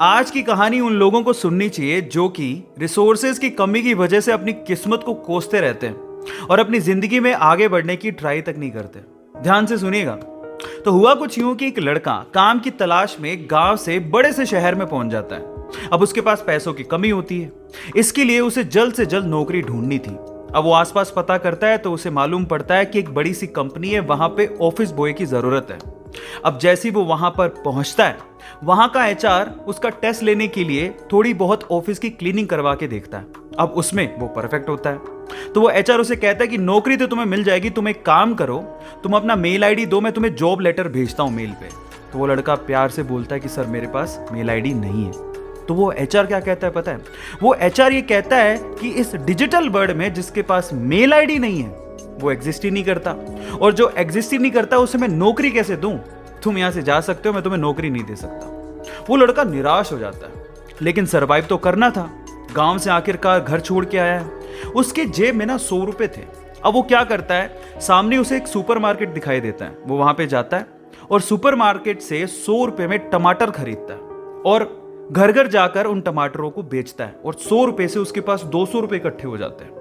आज की कहानी उन लोगों को सुननी चाहिए जो कि रिसोर्सेज की कमी की वजह से अपनी किस्मत को कोसते रहते हैं और अपनी जिंदगी में आगे बढ़ने की ट्राई तक नहीं करते। ध्यान से सुनिएगा। तो हुआ कुछ यूं कि एक लड़का काम की तलाश में गांव से बड़े से शहर में पहुंच जाता है। अब उसके पास पैसों की कमी होती है, इसके लिए उसे जल्द से जल्द नौकरी ढूंढनी थी। अब वो आसपास पता करता है तो उसे मालूम पड़ता है कि एक बड़ी सी कंपनी है, वहां पे ऑफिस बॉय की जरूरत है। अब जैसे ही वो वहां पर पहुंचता है, वहां का एचआर उसका टेस्ट लेने के लिए थोड़ी बहुत ऑफिस की क्लीनिंग करवा के देखता है। अब उसमें वो परफेक्ट होता है तो वो एचआर उसे कहता है कि नौकरी तो तुम्हें मिल जाएगी, तुम एक काम करो, तुम अपना मेल आईडी दो, मैं तुम्हें जॉब लेटर भेजता हूं मेल पे। तो वो लड़का प्यार से बोलता है कि सर मेरे पास मेल आईडी नहीं है। तो वो एचआर क्या कहता है पता है? वो एचआर ये कहता है कि इस डिजिटल वर्ल्ड में जिसके पास मेल आईडी नहीं है वो एग्जिस्ट ही नहीं करता, और जो एग्जिस्ट ही नहीं करता उसे मैं नौकरी कैसे दूं? तुम यहां से जा सकते हो, मैं तुम्हें नौकरी नहीं दे सकता। वो लड़का निराश हो जाता है, लेकिन सरवाइव तो करना था। गांव से आखिरकार घर छोड़ के आया है, उसके जेब में ना 100 रुपए थे। अब वो क्या करता है, सामने उसे एक सुपरमार्केट दिखाई देता है, वो वहां पे जाता है और सुपरमार्केट से 100 रुपए में टमाटर खरीदता है और घर घर जाकर उन टमाटरों को बेचता है, और 100 रुपए से उसके पास 200 रुपए इकट्ठे हो जाते हैं।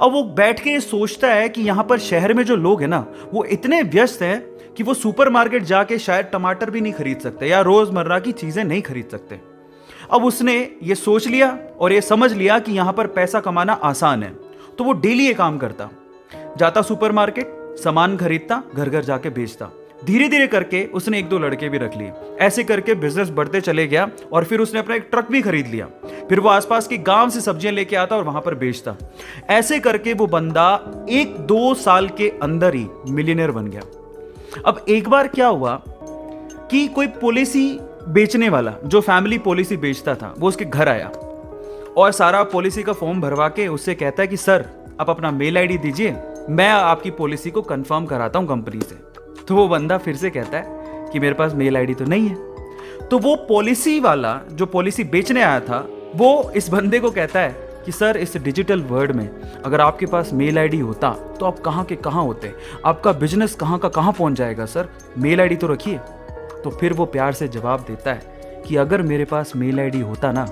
अब वो बैठ के सोचता है कि यहां पर शहर में जो लोग हैं ना, वो इतने व्यस्त हैं कि वो सुपरमार्केट जाके शायद टमाटर भी नहीं खरीद सकते या रोजमर्रा की चीजें नहीं खरीद सकते। अब उसने ये सोच लिया और ये समझ लिया कि यहां पर पैसा कमाना आसान है, तो वो डेली ये काम करता, जाता सुपरमार्केट, सामान खरीदता, घर घर जाके बेचता। धीरे धीरे करके उसने 1-2 लड़के भी रख लिए। ऐसे करके बिजनेस बढ़ते चले गया और फिर उसने अपना एक ट्रक भी खरीद लिया। फिर वो आसपास के गांव से सब्जियां लेके आता और वहां पर बेचता। ऐसे करके वो बंदा 1-2 साल के अंदर ही मिलियनर बन गया। अब एक बार क्या हुआ कि कोई पॉलिसी बेचने वाला जो फैमिली पॉलिसी बेचता था वो उसके घर आया और सारा पॉलिसी का फॉर्म भरवा के उससे कहता है कि सर आप अपना मेल आईडी दीजिए, मैं आपकी पॉलिसी को कंफर्म कराता हूं कंपनी से। तो वो बंदा फिर से कहता है कि मेरे पास मेल आईडी तो नहीं है। तो वो पॉलिसी वाला जो पॉलिसी बेचने आया था वो इस बंदे को कहता है कि सर इस डिजिटल वर्ल्ड में अगर आपके पास मेल आईडी होता तो आप कहाँ के कहाँ होते, आपका बिजनेस कहाँ का कहाँ पहुंच जाएगा, सर मेल आईडी तो रखिए। तो फिर वो प्यार से जवाब देता है कि अगर मेरे पास मेल आईडी होता ना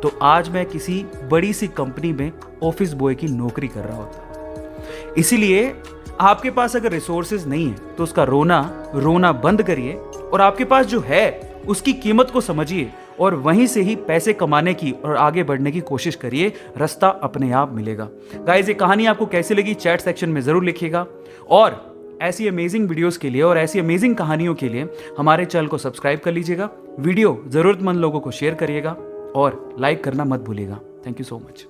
तो आज मैं किसी बड़ी सी कंपनी में ऑफिस बॉय की नौकरी कर रहा होता। इसीलिए आपके पास अगर रिसोर्सेज नहीं है तो उसका रोना बंद करिए और आपके पास जो है उसकी कीमत को समझिए और वहीं से ही पैसे कमाने की और आगे बढ़ने की कोशिश करिए, रास्ता अपने आप मिलेगा। गाइस, ये कहानी आपको कैसी लगी चैट सेक्शन में जरूर लिखिएगा, और ऐसी अमेजिंग वीडियोस के लिए और ऐसी अमेजिंग कहानियों के लिए हमारे चैनल को सब्सक्राइब कर लीजिएगा। वीडियो जरूरतमंद लोगों को शेयर करिएगा और लाइक करना मत भूलिएगा। Thank you so much.